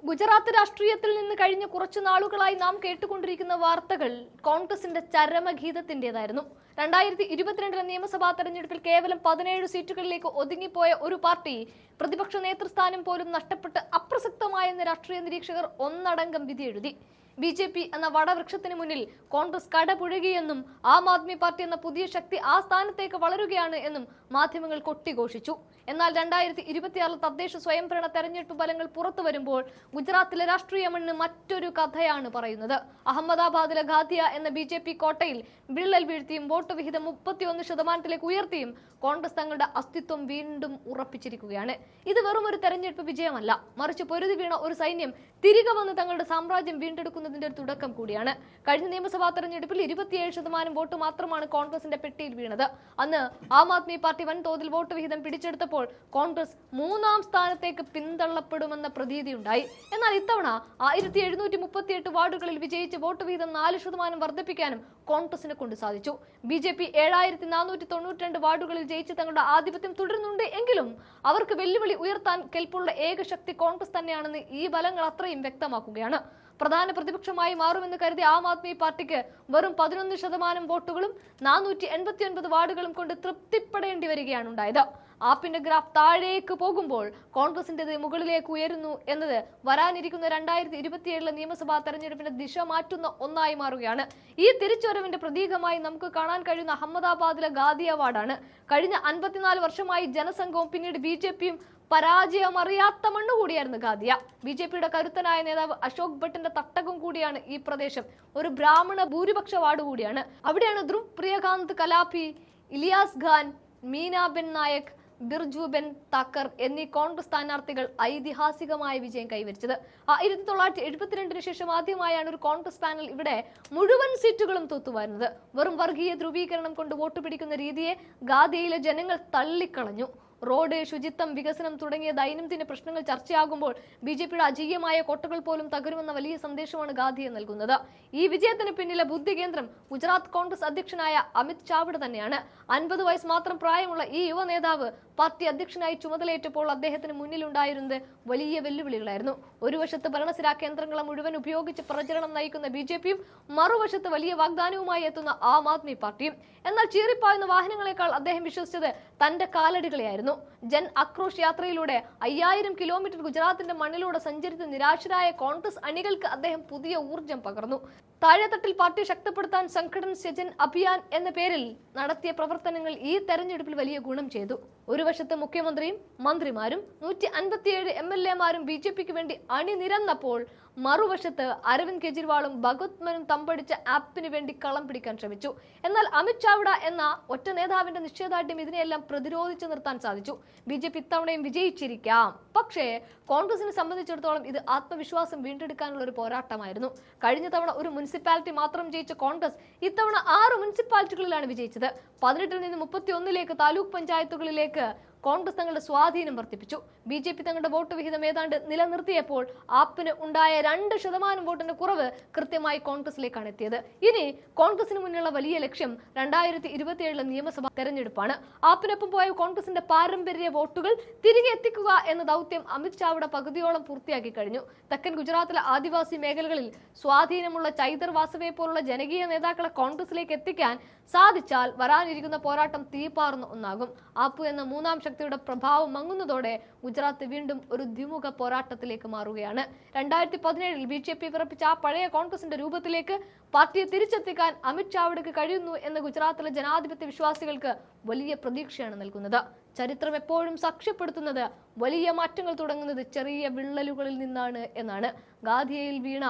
ഗുജറാത്ത് രാഷ്ട്രീയത്തിൽ നിന്ന് കഴിഞ്ഞ കുറച്ചു നാളുകളായി നാം കേട്ടുകൊണ്ടിരിക്കുന്ന വാർത്തകൾ കോൺഗ്രസിന്റെ ചരമഗീതത്തിന്റേതായിരുന്നു. 2022 നിയമസഭാ തെരഞ്ഞെടുപ്പിൽ കേവലം 17 സീറ്റുകളിലേക്ക് ഒതുങ്ങിപ്പോയ ഒരു പാർട്ടി പ്രതിപക്ഷ നേതൃസ്ഥാനം പോലും നഷ്ടപ്പെട്ട് അപ്രസക്തമായെന്ന് രാഷ്ട്രീയ നിരീക്ഷകർ ഒന്നടങ്കം വിധിയെഴുതി. BJP എന്ന വടവൃക്ഷത്തിന് മുന്നിൽ കോൺഗ്രസ് കടപുഴകിയെന്നും ആം ആദ്മി പാർട്ടി എന്ന പുതിയ ശക്തി ആ സ്ഥാനത്തേക്ക് വളരുകയാണ് എന്നും മാധ്യമങ്ങൾ കൊട്ടിഘോഷിച്ചു. എന്നാൽ 2026 തദ്ദേശ സ്വയംഭരണ തെരഞ്ഞെടുപ്പ് ഫലങ്ങൾ പുറത്തു വരുമ്പോൾ ഗുജറാത്തിലെ രാഷ്ട്രീയ മണ്ണ് മറ്റൊരു കഥയാണ് പറയുന്നത്. അഹമ്മദാബാദിലെ ഖാദിയ എന്ന BJP കോട്ടയിൽ വിള്ളൽ വീഴ്ത്തിയും വോട്ട് വിഹിതം 31% ഉയർത്തിയും കോൺഗ്രസ് തങ്ങളുടെ അസ്തിത്വം വീണ്ടും ഉറപ്പിച്ചിരിക്കുകയാണ്. ഇത് വെറും ഒരു തെരഞ്ഞെടുപ്പ് വിജയമല്ല, മറിച്ച് പൊരുതി വീണ ഒരു സൈന്യം തിരികെ വന്ന് തങ്ങളുടെ സാമ്രാജ്യം വീണ്ടെടുക്കുന്നതിന്റെ ഒരു തുടക്കം കൂടിയാണ്. കഴിഞ്ഞ നിയമസഭാ തെരഞ്ഞെടുപ്പിൽ 27% വോട്ട് മാത്രമാണ് കോൺഗ്രസിന്റെ പെട്ടിയിൽ വീണത്. അന്ന് ആം ആദ്മി പാർട്ടി വൻതോതിൽ വോട്ട് വിഹിതം പിടിച്ചെടുത്തപ്പോൾ കോൺഗ്രസ് 3ാം സ്ഥാനത്തേക്ക് പിന്തള്ളപ്പെടുമെന്ന പ്രതീതിയുണ്ടായി. എന്നാൽ ഇത്തവണ 1738 വാർഡുകളിൽ വിജയിച്ച് വോട്ട് വിഹിതം 4% വർദ്ധിപ്പിക്കാനും കോൺഗ്രസിനെ കൊണ്ട് സാധിച്ചു. BJP 7492 വാർഡുകളിൽ ജയിച്ച് തങ്ങളുടെ ആധിപത്യം തുടരുന്നുണ്ട് എങ്കിലും അവർക്ക് വെല്ലുവിളി ഉയർത്താൻ കെൽപ്പുള്ള ഏക ശക്തി കോൺഗ്രസ് തന്നെയാണെന്ന് ഈ ഫലങ്ങൾ അത്രയും വ്യക്തമാക്കുകയാണ്. പ്രധാന പ്രതിപക്ഷമായി മാറുമെന്ന് കരുതിയ ആം ആദ്മി പാർട്ടിക്ക് വെറും 11% വോട്ടുകളും 489 വാർഡുകളും കൊണ്ട് തൃപ്തിപ്പെടേണ്ടി വരികയാണ് ഉണ്ടായത്. ആപ്പിന്റെ ഗ്രാഫ് താഴേക്ക് പോകുമ്പോൾ കോൺഗ്രസിന്റേത് മുകളിലേക്ക് ഉയരുന്നു എന്നത് വരാനിരിക്കുന്ന 2027 നിയമസഭാ തെരഞ്ഞെടുപ്പിന്റെ ദിശ മാറ്റുന്ന ഒന്നായി മാറുകയാണ്. ഈ തിരിച്ചുവരവിന്റെ പ്രതീകമായി നമുക്ക് കാണാൻ കഴിയുന്ന അഹമ്മദാബാദിലെ ഖാദിയ വാർഡാണ്. കഴിഞ്ഞ 54 വർഷമായി ജനസംഘവും പിന്നീട് BJPയും പരാജയമറിയാത്ത മണ്ണുകൂടിയായിരുന്നു ഖാദിയ. BJPയുടെ കരുത്തനായ നേതാവ് അശോക് ഭട്ടിന്റെ തട്ടകം കൂടിയാണ് ഈ പ്രദേശം. ഒരു ബ്രാഹ്മണ ഭൂരിപക്ഷ വാർഡ് കൂടിയാണ്. അവിടെയാണ് ധ്രുവ് പ്രിയകാന്ത് കലാപി, ഇലിയാസ് ഖാൻ, മീനാബെൻ നായക്, ബിർജുബെൻ താക്കർ എന്നീ കോൺഗ്രസ് സ്ഥാനാർത്ഥികൾ ഐതിഹാസികമായ വിജയം കൈവരിച്ചത്. 1972 ശേഷം ആദ്യമായാണ് ഒരു കോൺഗ്രസ് പാനൽ ഇവിടെ മുഴുവൻ സീറ്റുകളും തൂത്തുവാരുന്നത്. വെറും വർഗീയ ധ്രുവീകരണം കൊണ്ട് വോട്ട് പിടിക്കുന്ന രീതിയെ ഖാദിയയിലെ ജനങ്ങൾ തള്ളിക്കളഞ്ഞു. റോഡ്, ശുചിത്വം, വികസനം തുടങ്ങിയ ദൈനംദിന പ്രശ്നങ്ങൾ ചർച്ചയാകുമ്പോൾ BJPയുടെ അജയ്യമായ കോട്ടകൾ പോലും തകരുമെന്ന വലിയ സന്ദേശമാണ് ഖാദിയ നൽകുന്നത്. ഈ വിജയത്തിന് പിന്നിലെ ബുദ്ധികേന്ദ്രം ഗുജറാത്ത് കോൺഗ്രസ് അധ്യക്ഷനായ അമിത് ചാവ്ഡ തന്നെയാണ്. 50 വയസ്സ് മാത്രം പ്രായമുള്ള ഈ യുവ നേതാവ് പാർട്ടി അധ്യക്ഷനായി ചുമതലയേറ്റപ്പോൾ അദ്ദേഹത്തിന് മുന്നിലുണ്ടായിരുന്നത് വലിയ വെല്ലുവിളികളായിരുന്നു. ഒരു വശത്ത് ഭരണസിരാ കേന്ദ്രങ്ങളെ മുഴുവൻ ഉപയോഗിച്ച് പ്രചരണം നയിക്കുന്ന BJPയും മറുവശത്ത് വലിയ വാഗ്ദാനവുമായി എത്തുന്ന ആം ആദ്മി പാർട്ടിയും. എന്നാൽ ചീറിപ്പായുന്ന വാഹനങ്ങളെക്കാൾ അദ്ദേഹം വിശ്വസിച്ചത് തന്റെ കാലടികളെയായിരുന്നു. ജൻ ആക്രോശ് യാത്രയിലൂടെ 5000 കിലോമീറ്റർ ഗുജറാത്തിന്റെ മണ്ണിലൂടെ സഞ്ചരിച്ച നിരാശരായ കോൺഗ്രസ് അണികൾക്ക് അദ്ദേഹം പുതിയ ഊർജം പകർന്നു. താഴെത്തട്ടിൽ പാർട്ടി ശക്തിപ്പെടുത്താൻ സംഘടൻ സജൻ അഭിയാൻ എന്ന പേരിൽ നടത്തിയ പ്രവർത്തനങ്ങൾ ഈ തെരഞ്ഞെടുപ്പിൽ വലിയ ഗുണം ചെയ്തു. ഒരു വശത്ത് മുഖ്യമന്ത്രിയും മന്ത്രിമാരും 157 MLAമാരും BJPക്ക് വേണ്ടി അണിനിരന്നപ്പോൾ മറുവശത്ത് അരവിന്ദ് കെജ്രിവാളും ഭഗത് മാനും തമ്പടിച്ച ആപ്പിന് വേണ്ടി കളം പിടിക്കാൻ ശ്രമിച്ചു. എന്നാൽ അമിത് ചാവ്ഡ എന്ന ഒറ്റ നേതാവിന്റെ നിശ്ചയദാർഢ്യം ഇതിനെല്ലാം പ്രതിരോധിച്ചു നിർത്താൻ സാധിച്ചു. BJP ഇത്തവണയും വിജയിച്ചിരിക്കാം, പക്ഷേ കോൺഗ്രസിനെ സംബന്ധിച്ചിടത്തോളം ഇത് ആത്മവിശ്വാസം വീണ്ടെടുക്കാനുള്ള ഒരു പോരാട്ടമായിരുന്നു. കഴിഞ്ഞ തവണ ഒരു മുനിസിപ്പാലിറ്റി മാത്രം ജയിച്ച കോൺഗ്രസ് ഇത്തവണ 6 മുനിസിപ്പാലിറ്റികളിലാണ് വിജയിച്ചത്. 18-ൽ നിന്ന് 31ലേക്ക് താലൂക്ക് പഞ്ചായത്തുകളിലേക്ക് കോൺഗ്രസ് തങ്ങളുടെ സ്വാധീനം വർദ്ധിപ്പിച്ചു. BJP തങ്ങളുടെ വോട്ട് വിഹിതം ഏതാണ്ട് നിലനിർത്തിയപ്പോൾ ആപ്പിന് ഉണ്ടായ 2% വോട്ടിന്റെ കുറവ് കൃത്യമായി കോൺഗ്രസിലേക്കാണ് എത്തിയത്. ഇനി കോൺഗ്രസിന് മുന്നിലുള്ള വലിയ ലക്ഷ്യം 2027 നിയമസഭാ തെരഞ്ഞെടുപ്പാണ്. ആപ്പിനൊപ്പം പോയ കോൺഗ്രസിന്റെ പാരമ്പര്യ വോട്ടുകൾ തിരികെ എത്തിക്കുക എന്ന ദൗത്യം അമിത് ചാവ്ഡ പകുതിയോളം പൂർത്തിയാക്കി കഴിഞ്ഞു. തെക്കൻ ഗുജറാത്തിലെ ആദിവാസി മേഖലകളിൽ സ്വാധീനമുള്ള ചൈതർ വാസവയെ പോലുള്ള ജനകീയ നേതാക്കളെ കോൺഗ്രസിലേക്ക് എത്തിക്കാൻ സാധിച്ചാൽ വരാനിരിക്കുന്ന പോരാട്ടം തീപാറുന്ന ഒന്നാകും. ആപ്പ് എന്ന 3ാം ശക്തിയുടെ പ്രഭാവം മങ്ങുന്നതോടെ ഗുജറാത്ത് വീണ്ടും ഒരു ദ്വിമുഖ പോരാട്ടത്തിലേക്ക് മാറുകയാണ്. 2017-ൽ BJP വിറപ്പിച്ച ആ പഴയ കോൺഗ്രസിന്റെ രൂപത്തിലേക്ക് പാർട്ടിയെ തിരിച്ചെത്തിക്കാൻ അമിത് ചാവ്ഡയ്ക്ക് കഴിയുന്നു എന്ന് ഗുജറാത്തിലെ ജനാധിപത്യ വിശ്വാസികൾക്ക് വലിയ പ്രതീക്ഷയാണ് നൽകുന്നത്. ചരിത്രം എപ്പോഴും സാക്ഷ്യപ്പെടുത്തുന്നത് വലിയ മാറ്റങ്ങൾ തുടങ്ങുന്നത് ചെറിയ വിള്ളലുകളിൽ നിന്നാണ് എന്നാണ്. ഖാദിയയിൽ വീണ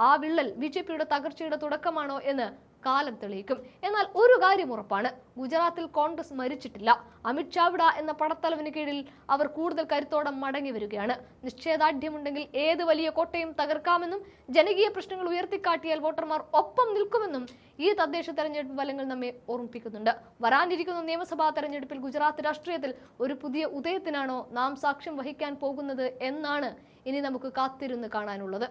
ആ വിള്ളൽ BJPയുടെ തകർച്ചയുടെ തുടക്കമാണോ എന്ന് കാലം തെളിയിക്കും. എന്നാൽ ഒരു കാര്യം ഉറപ്പാണ്, ഗുജറാത്തിൽ കോൺഗ്രസ് മരിച്ചിട്ടില്ല. അമിത് ചാവ്ഡ എന്ന പടത്തലവിന് കീഴിൽ അവർ കൂടുതൽ കരുത്തോടെ മടങ്ങി വരികയാണ്. നിശ്ചയദാർഢ്യമുണ്ടെങ്കിൽ ഏത് വലിയ കോട്ടയും തകർക്കാമെന്നും ജനകീയ പ്രശ്നങ്ങൾ ഉയർത്തിക്കാട്ടിയാൽ വോട്ടർമാർ ഒപ്പം നിൽക്കുമെന്നും ഈ തദ്ദേശ തെരഞ്ഞെടുപ്പ് ഫലങ്ങൾ നമ്മെ ഓർമ്മിപ്പിക്കുന്നുണ്ട്. വരാനിരിക്കുന്ന നിയമസഭാ തെരഞ്ഞെടുപ്പിൽ ഗുജറാത്ത് രാഷ്ട്രീയത്തിൽ ഒരു പുതിയ ഉദയത്തിനാണോ നാം സാക്ഷ്യം വഹിക്കാൻ പോകുന്നത് എന്നാണ് ഇനി നമുക്ക് കാത്തിരുന്ന് കാണാനുള്ളത്.